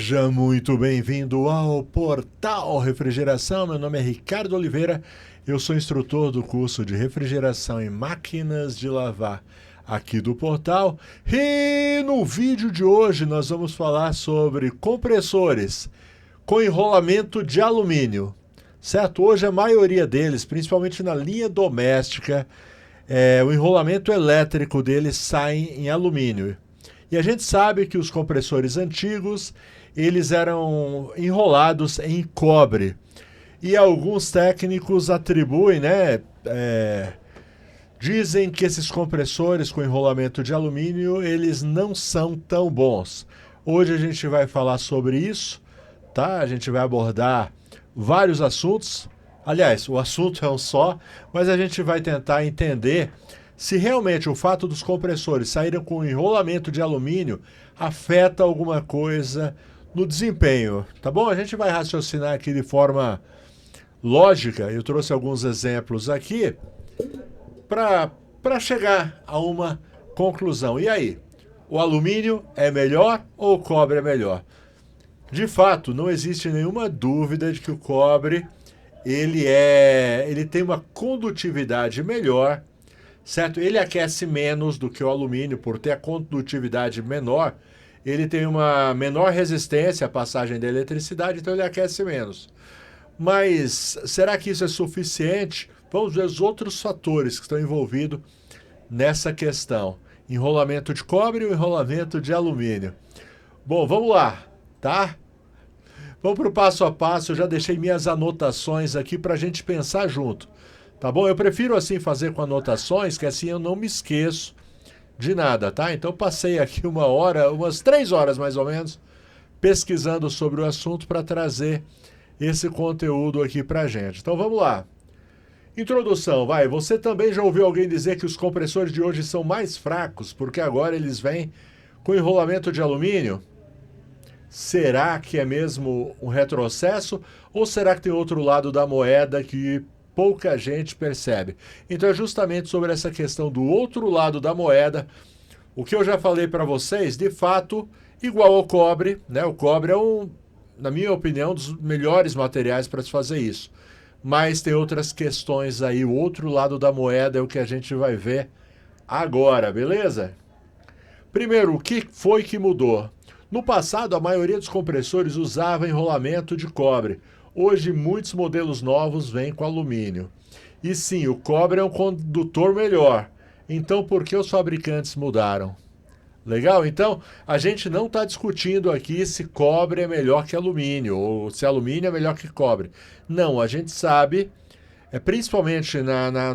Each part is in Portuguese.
Seja muito bem-vindo ao Portal Refrigeração. Meu nome é Ricardo Oliveira, eu sou instrutor do curso de refrigeração em máquinas de lavar aqui do portal. E no vídeo de hoje nós vamos falar sobre compressores com enrolamento de alumínio. Certo? Hoje a maioria deles, principalmente na linha doméstica, o enrolamento elétrico deles sai em alumínio. E a gente sabe que os compressores antigos, eles eram enrolados em cobre. E alguns técnicos atribuem, dizem que esses compressores com enrolamento de alumínio, eles não são tão bons. Hoje a gente vai falar sobre isso, tá? A gente vai abordar vários assuntos. Aliás, o assunto é um só, mas a gente vai tentar entender se realmente o fato dos compressores saírem com enrolamento de alumínio afeta alguma coisa no desempenho, tá bom? A gente vai raciocinar aqui de forma lógica. Eu trouxe alguns exemplos aqui para chegar a uma conclusão. E aí, o alumínio é melhor ou o cobre é melhor? De fato, não existe nenhuma dúvida de que o cobre ele tem uma condutividade melhor, certo? Ele aquece menos do que o alumínio, por ter a condutividade menor, ele tem uma menor resistência à passagem da eletricidade, então ele aquece menos. Mas será que isso é suficiente? Vamos ver os outros fatores que estão envolvidos nessa questão. Enrolamento de cobre e enrolamento de alumínio. Bom, vamos lá, tá? Vamos para o passo a passo. Eu já deixei minhas anotações aqui para a gente pensar junto. Tá bom? Eu prefiro assim fazer com anotações, que assim eu não me esqueço de nada, tá? Então passei aqui umas 3 horas mais ou menos, pesquisando sobre o assunto para trazer esse conteúdo aqui pra gente. Então vamos lá. Introdução, vai. Você também já ouviu alguém dizer que os compressores de hoje são mais fracos, porque agora eles vêm com enrolamento de alumínio? Será que é mesmo um retrocesso? Ou será que tem outro lado da moeda que pouca gente percebe? Então é justamente sobre essa questão do outro lado da moeda, o que eu já falei para vocês, de fato, igual ao cobre, né? O cobre é na minha opinião, um dos melhores materiais para se fazer isso. Mas tem outras questões aí, o outro lado da moeda é o que a gente vai ver agora, beleza? Primeiro, o que foi que mudou? No passado, a maioria dos compressores usava enrolamento de cobre. Hoje, muitos modelos novos vêm com alumínio. E sim, o cobre é um condutor melhor. Então, por que os fabricantes mudaram? Legal? Então, a gente não está discutindo aqui se cobre é melhor que alumínio, ou se alumínio é melhor que cobre. Não, a gente sabe, principalmente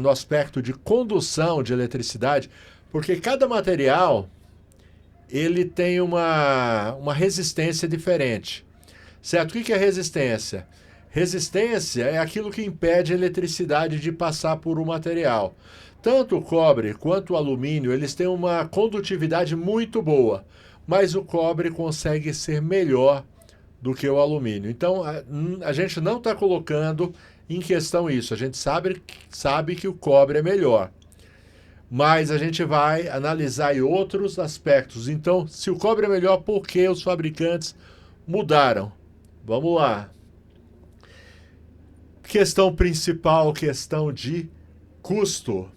no aspecto de condução de eletricidade, porque cada material ele tem uma resistência diferente. Certo? O que é resistência? Resistência é aquilo que impede a eletricidade de passar por um material. Tanto o cobre quanto o alumínio, eles têm uma condutividade muito boa, mas o cobre consegue ser melhor do que o alumínio. Então, a gente não está colocando em questão isso. A gente sabe que o cobre é melhor. Mas a gente vai analisar aí outros aspectos. Então, se o cobre é melhor, por que os fabricantes mudaram? Vamos lá. Questão principal, questão de custo.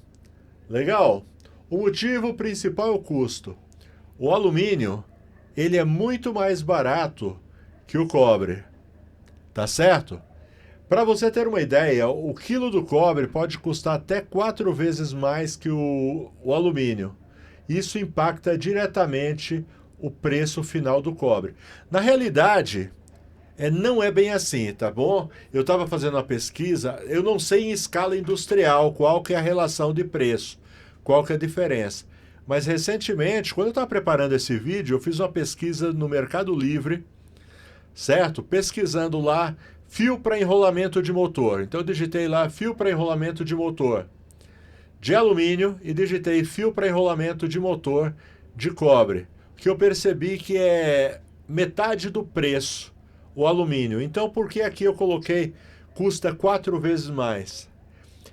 Legal? O motivo principal é o custo. O alumínio, ele é muito mais barato que o cobre. Tá certo? Para você ter uma ideia, o quilo do cobre pode custar até 4 vezes mais que o alumínio. Isso impacta diretamente o preço final do cobre. Na realidade, não é bem assim, tá bom? Eu estava fazendo uma pesquisa, eu não sei em escala industrial qual que é a relação de preço, qual que é a diferença. Mas recentemente, quando eu estava preparando esse vídeo, eu fiz uma pesquisa no Mercado Livre, certo? Pesquisando lá fio para enrolamento de motor. Então eu digitei lá fio para enrolamento de motor de alumínio e digitei fio para enrolamento de motor de cobre. O que eu percebi que é metade do preço o alumínio. Então por que aqui eu coloquei custa 4 vezes mais?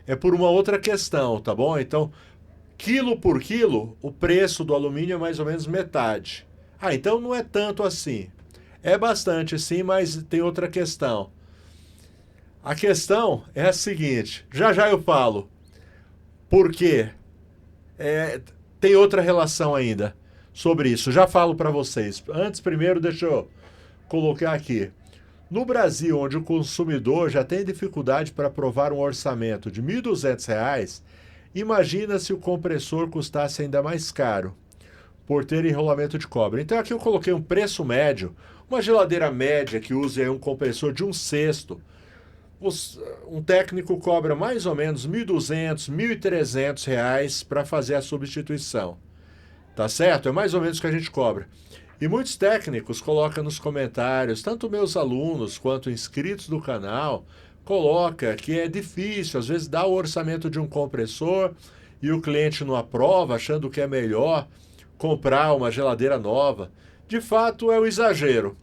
É por uma outra questão, tá bom? Então, quilo por quilo, o preço do alumínio é mais ou menos metade. Ah, então não é tanto assim. É bastante, sim, mas tem outra questão. A questão é a seguinte, já já eu falo. Por quê? É, tem outra relação ainda sobre isso. Já falo para vocês. Antes, primeiro, deixa eu colocar aqui. No Brasil, onde o consumidor já tem dificuldade para aprovar um orçamento de R$ 1.200, imagina se o compressor custasse ainda mais caro, por ter enrolamento de cobre. Então aqui eu coloquei um preço médio, uma geladeira média que use um compressor de 1/6. Um técnico cobra mais ou menos R$ 1.200, R$ 1.300 para fazer a substituição. Tá certo? É mais ou menos o que a gente cobra. E muitos técnicos colocam nos comentários, tanto meus alunos quanto inscritos do canal, coloca que é difícil, às vezes dá o orçamento de um compressor e o cliente não aprova, achando que é melhor comprar uma geladeira nova. De fato, é um exagero,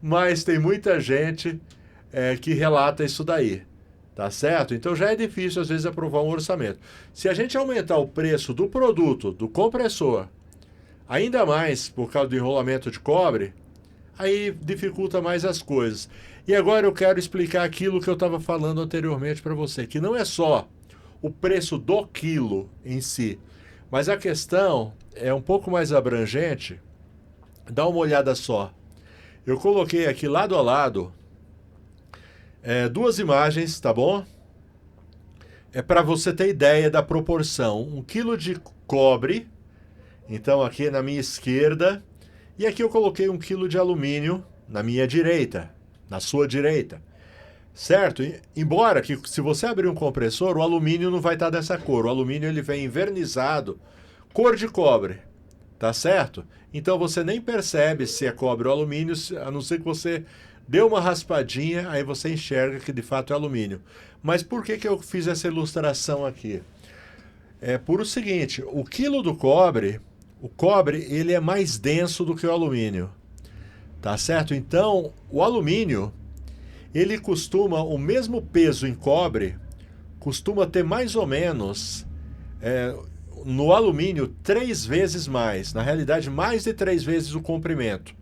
mas tem muita gente que relata isso daí, tá certo? Então já é difícil, às vezes, aprovar um orçamento. Se a gente aumentar o preço do produto, do compressor, ainda mais por causa do enrolamento de cobre, aí dificulta mais as coisas. E agora eu quero explicar aquilo que eu estava falando anteriormente para você, que não é só o preço do quilo em si, mas a questão é um pouco mais abrangente. Dá uma olhada só. Eu coloquei aqui lado a lado duas imagens, tá bom? É para você ter ideia da proporção. 1 quilo de cobre, então aqui na minha esquerda, e aqui eu coloquei 1 quilo de alumínio na minha direita, na sua direita, certo? Embora que se você abrir um compressor, o alumínio não vai estar dessa cor, o alumínio ele vem envernizado, cor de cobre, tá certo? Então você nem percebe se é cobre ou alumínio, a não ser que você dê uma raspadinha, aí você enxerga que de fato é alumínio. Mas por que eu fiz essa ilustração aqui? É por o seguinte, o quilo do cobre, o cobre ele é mais denso do que o alumínio, tá certo? Então, o alumínio, ele costuma, o mesmo peso em cobre, costuma ter mais ou menos, no alumínio, 3 vezes mais, na realidade mais de 3 vezes o comprimento,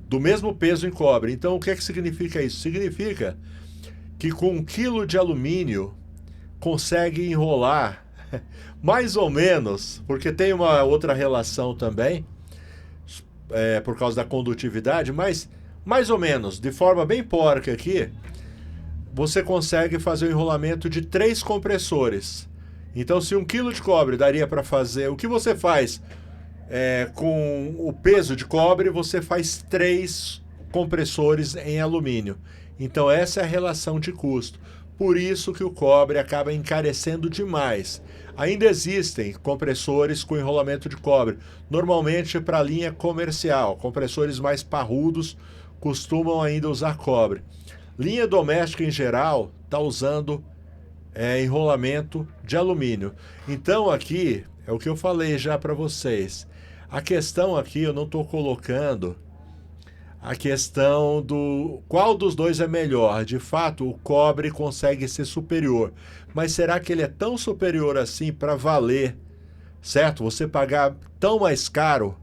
do mesmo peso em cobre. Então, o que é que significa isso? Significa que com 1 quilo de alumínio consegue enrolar mais ou menos, porque tem uma outra relação também, por causa da condutividade, mas mais ou menos, de forma bem porca aqui, você consegue fazer o enrolamento de 3 compressores. Então, se 1 quilo de cobre daria para fazer, o que você faz com o peso de cobre, você faz 3 compressores em alumínio. Então, essa é a relação de custo. Por isso que o cobre acaba encarecendo demais. Ainda existem compressores com enrolamento de cobre, normalmente para a linha comercial. Compressores mais parrudos costumam ainda usar cobre. Linha doméstica em geral está usando enrolamento de alumínio. Então aqui é o que eu falei já para vocês. A questão aqui eu não estou colocando a questão do qual dos dois é melhor. De fato, o cobre consegue ser superior. Mas será que ele é tão superior assim para valer, certo? Você pagar tão mais caro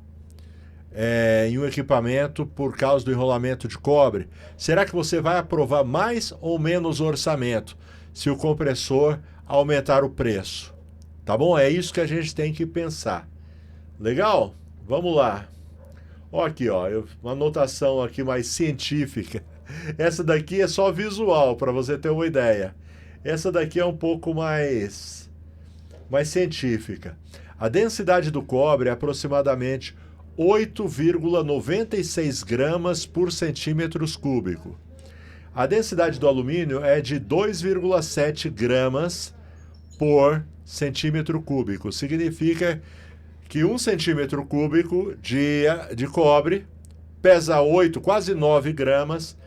em um equipamento por causa do enrolamento de cobre? Será que você vai aprovar mais ou menos orçamento se o compressor aumentar o preço? Tá bom? É isso que a gente tem que pensar. Legal? Vamos lá. Ó aqui, ó, uma anotação aqui mais científica. Essa daqui é só visual, para você ter uma ideia. Essa daqui é um pouco mais científica. A densidade do cobre é aproximadamente 8,96 gramas por centímetros cúbico. A densidade do alumínio é de 2,7 gramas por centímetro cúbico. Significa que 1 centímetro cúbico de cobre pesa 8, quase 9 gramas,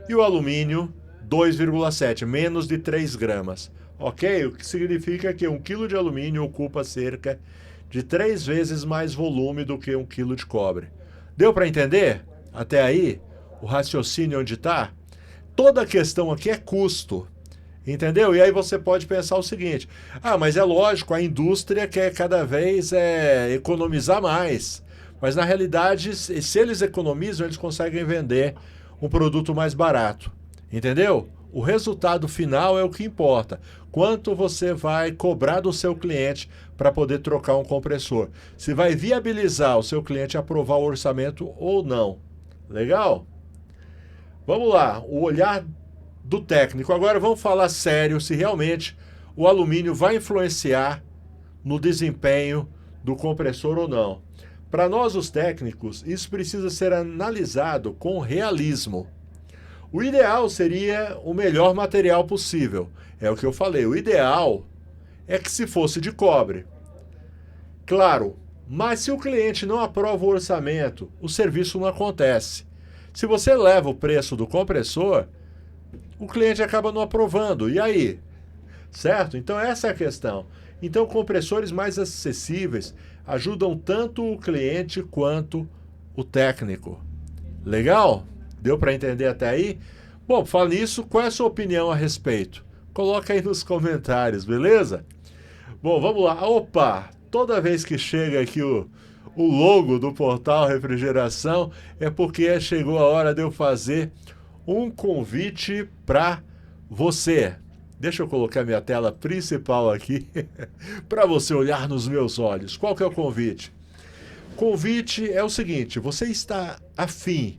e o alumínio 2,7, menos de 3 gramas. Ok? O que significa que 1 quilo de alumínio ocupa cerca de 3 vezes mais volume do que 1 quilo de cobre. Deu para entender? Até aí, o raciocínio onde está? Toda a questão aqui é custo. Entendeu? E aí você pode pensar o seguinte: mas é lógico, a indústria quer cada vez economizar mais, Mas na realidade, se eles economizam, eles conseguem vender um produto mais barato. Entendeu? O resultado final é o que importa. Quanto você vai cobrar do seu cliente para poder trocar um compressor. Se vai viabilizar o seu cliente aprovar o orçamento ou não. Legal? Vamos lá, o olhar do técnico. Agora vamos falar sério se realmente o alumínio vai influenciar no desempenho do compressor ou não. Para nós, os técnicos, isso precisa ser analisado com realismo. O ideal seria o melhor material possível. É o que eu falei, o ideal é que se fosse de cobre. Claro, mas se o cliente não aprova o orçamento, o serviço não acontece. Se você leva o preço do compressor, o cliente acaba não aprovando. E aí? Certo? Então essa é a questão. Então compressores mais acessíveis ajudam tanto o cliente quanto o técnico. Legal? Deu para entender até aí? Bom, fala nisso, qual é a sua opinião a respeito? Coloca aí nos comentários, beleza? Bom, vamos lá. Opa! Toda vez que chega aqui o logo do portal Refrigeração é porque chegou a hora de eu fazer um convite para você. Deixa eu colocar minha tela principal aqui para você olhar nos meus olhos. Qual que é o convite? Convite é o seguinte, você está afim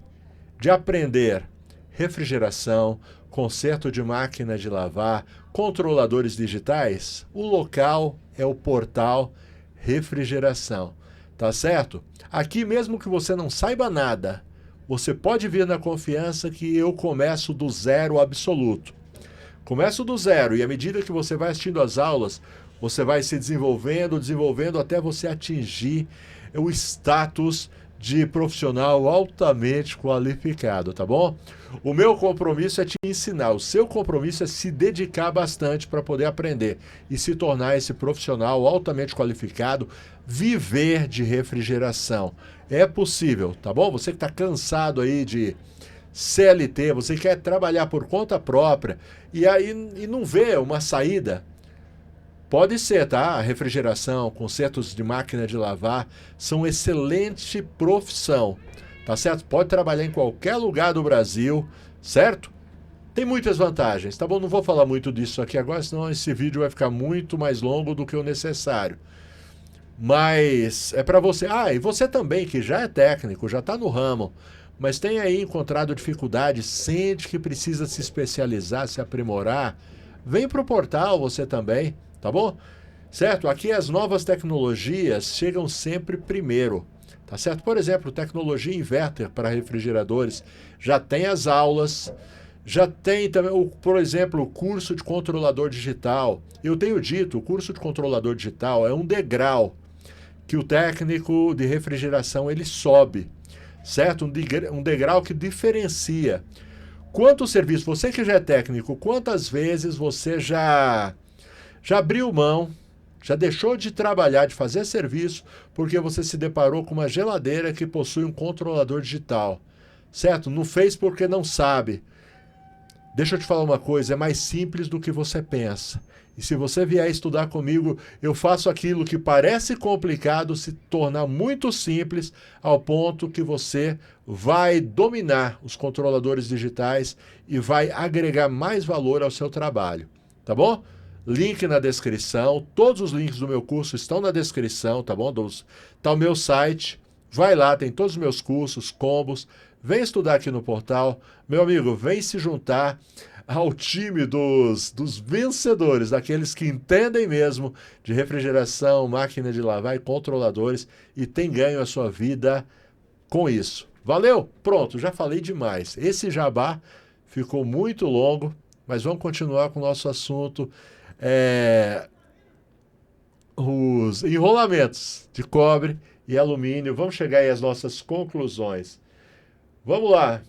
de aprender refrigeração, conserto de máquina de lavar, controladores digitais? O local é o portal Refrigeração, tá certo? Aqui mesmo que você não saiba nada, você pode vir na confiança que eu começo do zero absoluto. Começo do zero e à medida que você vai assistindo às aulas, você vai se desenvolvendo até você atingir o status de profissional altamente qualificado, tá bom? O meu compromisso é te ensinar, o seu compromisso é se dedicar bastante para poder aprender e se tornar esse profissional altamente qualificado, viver de refrigeração. É possível, tá bom? Você que está cansado aí de CLT, você quer trabalhar por conta própria e não vê uma saída, pode ser, tá? A refrigeração, consertos de máquina de lavar são excelente profissão, tá certo? Pode trabalhar em qualquer lugar do Brasil, certo? Tem muitas vantagens, tá bom? Não vou falar muito disso aqui agora, senão esse vídeo vai ficar muito mais longo do que o necessário. Mas é para você. Ah, e você também, que já é técnico, já está no ramo, mas tem aí encontrado dificuldade, sente que precisa se especializar, se aprimorar, vem para o portal você também, tá bom? Certo? Aqui as novas tecnologias chegam sempre primeiro, tá certo? Por exemplo, tecnologia inverter para refrigeradores, já tem as aulas, já tem também, por exemplo, o curso de controlador digital. Eu tenho dito, o curso de controlador digital é um degrau que o técnico de refrigeração ele sobe, certo? Um degrau que diferencia. Quanto serviço, você que já é técnico, quantas vezes você já abriu mão, já deixou de trabalhar, de fazer serviço, porque você se deparou com uma geladeira que possui um controlador digital, certo? Não fez porque não sabe. Deixa eu te falar uma coisa, é mais simples do que você pensa. E se você vier estudar comigo, eu faço aquilo que parece complicado se tornar muito simples ao ponto que você vai dominar os controladores digitais e vai agregar mais valor ao seu trabalho, tá bom? Link na descrição, todos os links do meu curso estão na descrição, tá bom? Tá o meu site, vai lá, tem todos os meus cursos, combos, vem estudar aqui no portal. Meu amigo, vem se juntar ao time dos vencedores, daqueles que entendem mesmo de refrigeração, máquina de lavar e controladores e tem ganho a sua vida com isso. Valeu? Pronto, já falei demais. Esse jabá ficou muito longo, mas vamos continuar com o nosso assunto. Os enrolamentos de cobre e alumínio. Vamos chegar aí às nossas conclusões. Vamos lá.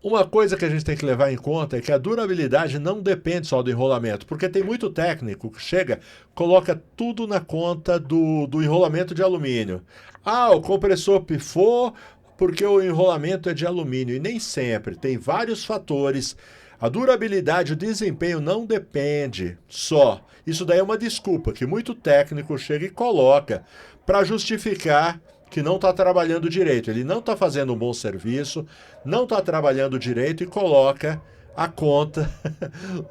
Uma coisa que a gente tem que levar em conta é que a durabilidade não depende só do enrolamento, porque tem muito técnico que chega, coloca tudo na conta do enrolamento de alumínio. Ah, o compressor pifou porque o enrolamento é de alumínio, e nem sempre, tem vários fatores. A durabilidade, o desempenho não depende só. Isso daí é uma desculpa que muito técnico chega e coloca para justificar que não está trabalhando direito. Ele não está fazendo um bom serviço, não está trabalhando direito e coloca a conta.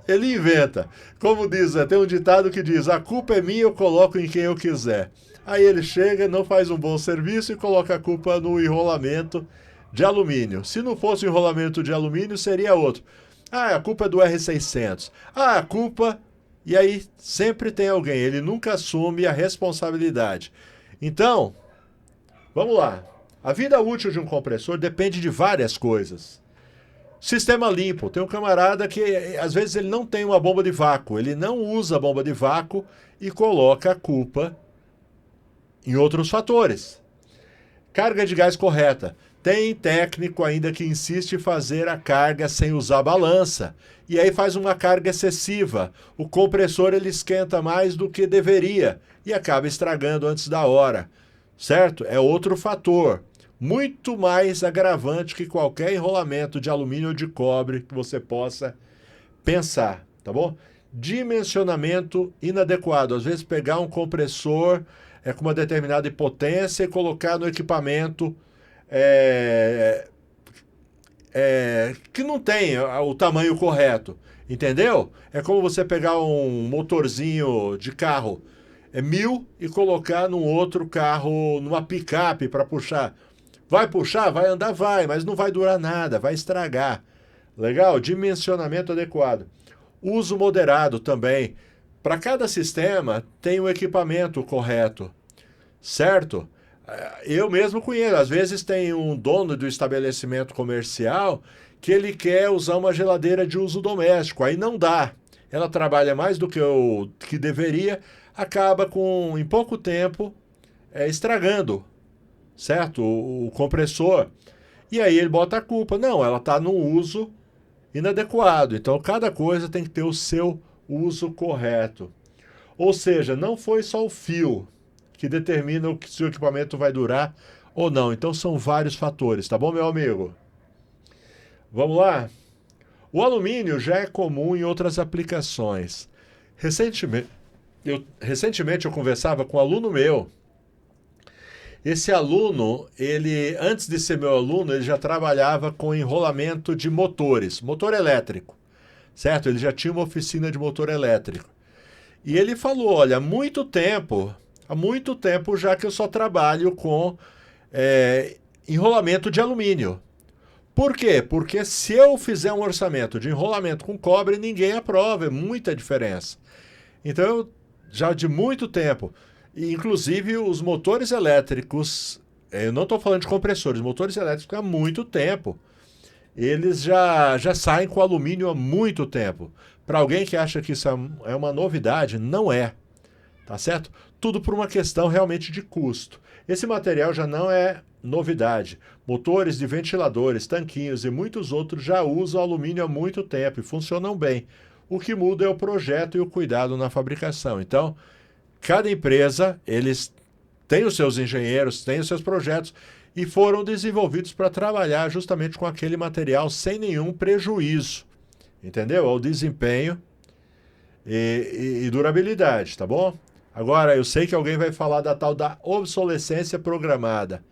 Ele inventa. Como diz, tem um ditado que diz: a culpa é minha, eu coloco em quem eu quiser. Aí ele chega, não faz um bom serviço e coloca a culpa no enrolamento de alumínio. Se não fosse o enrolamento de alumínio, seria outro. Ah, a culpa é do R600. Ah, a culpa... E aí sempre tem alguém, ele nunca assume a responsabilidade. Então, vamos lá. A vida útil de um compressor depende de várias coisas. Sistema limpo. Tem um camarada que, às vezes, ele não tem uma bomba de vácuo. Ele não usa a bomba de vácuo e coloca a culpa em outros fatores. Carga de gás correta. Tem técnico ainda que insiste em fazer a carga sem usar balança. E aí faz uma carga excessiva. O compressor ele esquenta mais do que deveria e acaba estragando antes da hora. Certo? É outro fator. Muito mais agravante que qualquer enrolamento de alumínio ou de cobre que você possa pensar. Tá bom? Dimensionamento inadequado. Às vezes pegar um compressor com uma determinada potência e colocar no equipamento que não tem o tamanho correto, entendeu? É como você pegar um motorzinho de carro 1000 e colocar num outro carro, numa picape para puxar. Vai puxar? Vai andar? Vai, mas não vai durar nada, vai estragar. Legal? Dimensionamento adequado. Uso moderado também. Para cada sistema tem um equipamento correto, certo? Eu mesmo conheço, às vezes tem um dono do estabelecimento comercial que ele quer usar uma geladeira de uso doméstico, aí não dá. Ela trabalha mais do que o que deveria, acaba em pouco tempo estragando, certo? O compressor. E aí ele bota a culpa. Não, ela está no uso inadequado. Então cada coisa tem que ter o seu uso correto. Ou seja, não foi só o fio que determina se o equipamento vai durar ou não. Então são vários fatores, tá bom, meu amigo? Vamos lá? O alumínio já é comum em outras aplicações. Recentemente eu conversava com um aluno meu. Esse aluno, antes de ser meu aluno, ele já trabalhava com enrolamento de motores, motor elétrico, certo? Ele já tinha uma oficina de motor elétrico. E ele falou, olha, há muito tempo já que eu só trabalho com enrolamento de alumínio. Por quê? Porque se eu fizer um orçamento de enrolamento com cobre, ninguém aprova, é muita diferença. Então, já de muito tempo, inclusive os motores elétricos, eu não estou falando de compressores, motores elétricos há muito tempo, eles já saem com alumínio há muito tempo. Para alguém que acha que isso é uma novidade, não é. Tá certo? Tudo por uma questão realmente de custo. Esse material já não é novidade. Motores de ventiladores, tanquinhos e muitos outros já usam alumínio há muito tempo e funcionam bem. O que muda é o projeto e o cuidado na fabricação. Então, cada empresa, eles têm os seus engenheiros, têm os seus projetos e foram desenvolvidos para trabalhar justamente com aquele material sem nenhum prejuízo, entendeu? Ao desempenho e durabilidade, tá bom? Agora, eu sei que alguém vai falar da tal da obsolescência programada.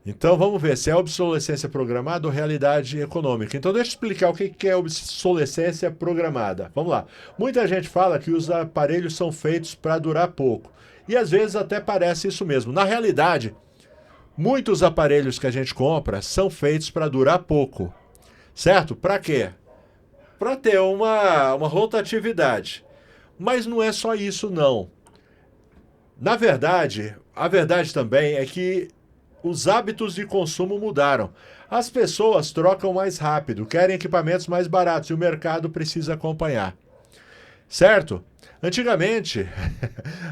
Então, vamos ver se é obsolescência programada ou realidade econômica. Então, deixa eu explicar o que é obsolescência programada. Vamos lá. Muita gente fala que os aparelhos são feitos para durar pouco. E, às vezes, até parece isso mesmo. Na realidade, muitos aparelhos que a gente compra são feitos para durar pouco. Certo? Para quê? Para ter uma rotatividade. Mas não é só isso, não. Na verdade, a verdade também é que os hábitos de consumo mudaram. As pessoas trocam mais rápido, querem equipamentos mais baratos e o mercado precisa acompanhar. Certo? Antigamente,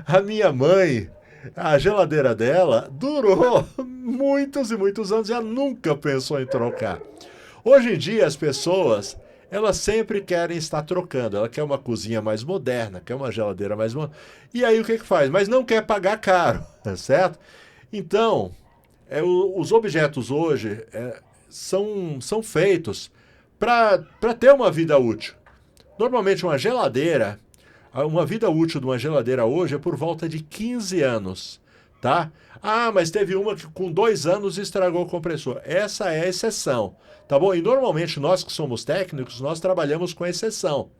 a minha mãe, a geladeira dela durou muitos e muitos anos e ela nunca pensou em trocar. Hoje em dia, as pessoas, elas sempre querem estar trocando. Ela quer uma cozinha mais moderna, quer uma geladeira mais moderna. E aí o que faz? Mas não quer pagar caro, certo? Então, os objetos hoje são feitos para ter uma vida útil. Normalmente uma vida útil de uma geladeira hoje é por volta de 15 anos. tá? Ah, mas teve uma que com 2 anos estragou o compressor. Essa é a exceção, tá bom? E normalmente nós que somos técnicos, nós trabalhamos com exceção.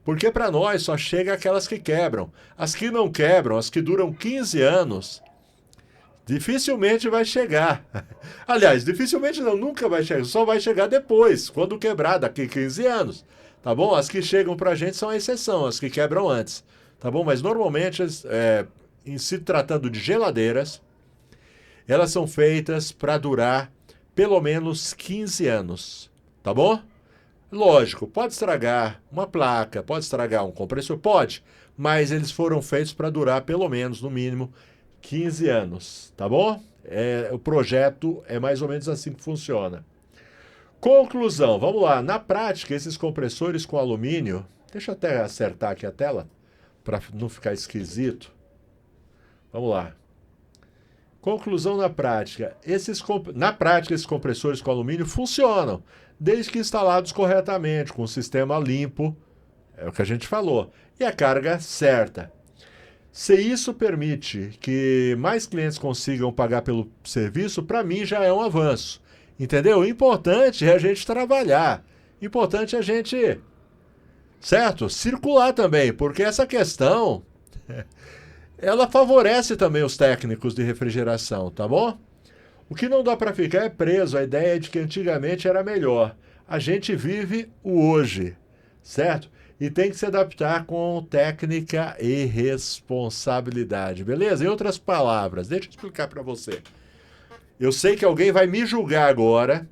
Porque para nós só chega aquelas que quebram. As que não quebram, as que duram 15 anos, dificilmente vai chegar. Aliás, dificilmente não, nunca vai chegar. Só vai chegar depois, quando quebrar, daqui 15 anos. Tá bom? As que chegam para a gente são a exceção, as que quebram antes. Tá bom? Mas normalmente, em se tratando de geladeiras, elas são feitas para durar pelo menos 15 anos. Tá bom? Lógico, pode estragar uma placa, pode estragar um compressor, pode, mas eles foram feitos para durar pelo menos, no mínimo, 15 anos, tá bom? O projeto é mais ou menos assim que funciona. Conclusão, vamos lá. Na prática, esses compressores com alumínio, deixa eu até acertar aqui a tela, para não ficar esquisito. Vamos lá. Conclusão na prática. Na prática, esses compressores com alumínio funcionam, desde que instalados corretamente, com o sistema limpo, é o que a gente falou, e a carga certa. Se isso permite que mais clientes consigam pagar pelo serviço, para mim já é um avanço. Entendeu? O importante é a gente trabalhar. O importante é a gente, certo? Circular também, porque essa questão ela favorece também os técnicos de refrigeração, tá bom? O que não dá para ficar é preso à ideia de que antigamente era melhor. A gente vive o hoje, certo? E tem que se adaptar com técnica e responsabilidade, beleza? Em outras palavras, deixa eu explicar para você. Eu sei que alguém vai me julgar agora,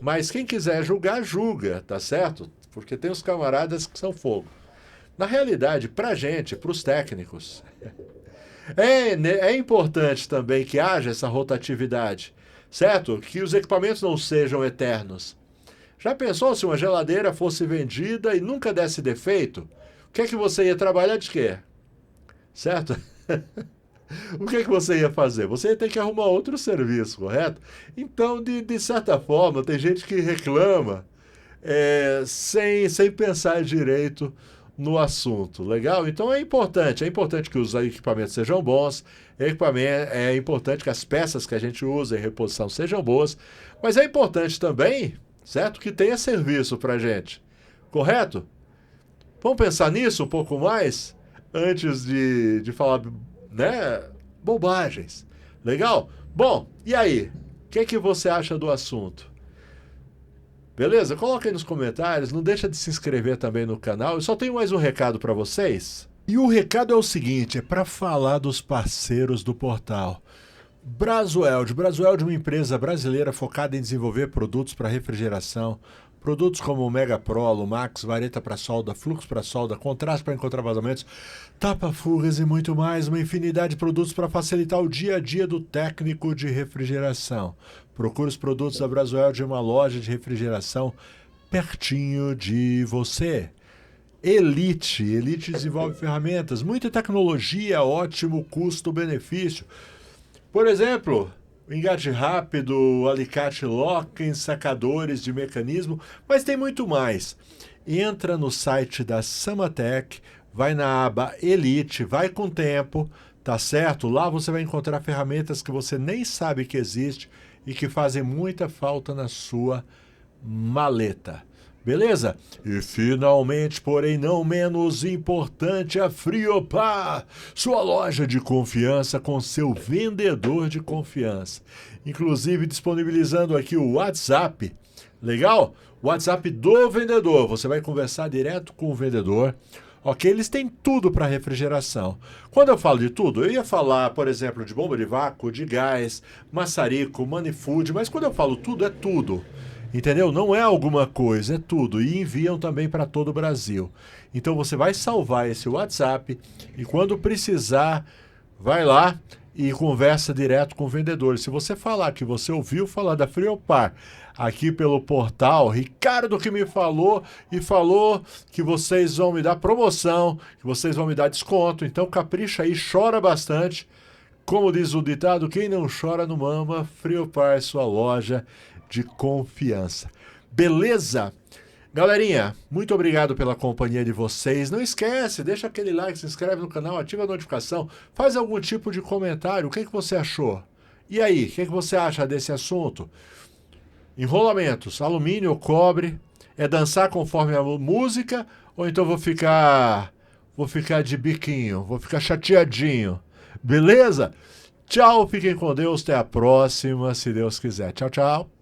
mas quem quiser julgar, julga, tá certo? Porque tem os camaradas que são fogo. Na realidade, para a gente, para os técnicos, é importante também que haja essa rotatividade, certo? Que os equipamentos não sejam eternos. Já pensou se uma geladeira fosse vendida e nunca desse defeito? O que é que você ia trabalhar de quê? Certo? O que é que você ia fazer? Você ia ter que arrumar outro serviço, correto? Então, de certa forma, tem gente que reclama sem pensar direito no assunto, legal? Então é importante que os equipamentos sejam bons, é importante que as peças que a gente usa em reposição sejam boas, mas é importante também, certo, que tenha serviço para a gente, correto? Vamos pensar nisso um pouco mais antes de falar, né, bobagens, legal? Bom, e aí? O que você acha do assunto? Beleza? Coloca aí nos comentários, não deixa de se inscrever também no canal. Eu só tenho mais um recado para vocês. E o recado é o seguinte, é para falar dos parceiros do portal. Brasueld. Brasueld é uma empresa brasileira focada em desenvolver produtos para refrigeração. Produtos como o Mega Pro, Lumax, vareta para solda, fluxo para solda, contraste para encontrar vazamentos, tapa-fugas e muito mais. Uma infinidade de produtos para facilitar o dia a dia do técnico de refrigeração. Procure os produtos da Brasueld em uma loja de refrigeração pertinho de você. Elite. Elite desenvolve ferramentas, muita tecnologia, ótimo custo-benefício. Por exemplo, engate rápido, alicate lock, sacadores de mecanismo, mas tem muito mais. Entra no site da Samatec, vai na aba Elite, vai com tempo, tá certo? Lá você vai encontrar ferramentas que você nem sabe que existe e que fazem muita falta na sua maleta. Beleza? E finalmente, porém não menos importante, a Friopar, sua loja de confiança com seu vendedor de confiança. Inclusive disponibilizando aqui o WhatsApp, legal? O WhatsApp do vendedor, você vai conversar direto com o vendedor. Ok, eles têm tudo para refrigeração. Quando eu falo de tudo, eu ia falar, por exemplo, de bomba de vácuo, de gás, maçarico, manifold, mas quando eu falo tudo, é tudo. Entendeu? Não é alguma coisa, é tudo. E enviam também para todo o Brasil. Então você vai salvar esse WhatsApp e quando precisar, vai lá e conversa direto com o vendedor. Se você falar que você ouviu falar da Friopar aqui pelo portal, Ricardo que me falou e falou que vocês vão me dar promoção, que vocês vão me dar desconto, então capricha aí, chora bastante. Como diz o ditado, quem não chora não mama, Friopar é sua loja de confiança. Beleza? Galerinha, muito obrigado pela companhia de vocês. Não esquece, deixa aquele like, se inscreve no canal, ativa a notificação, faz algum tipo de comentário. O que você achou? E aí, o que você acha desse assunto? Enrolamentos, alumínio ou cobre? É dançar conforme a música? Ou então vou ficar de biquinho, vou ficar chateadinho? Beleza? Tchau, fiquem com Deus, até a próxima, se Deus quiser. Tchau, tchau.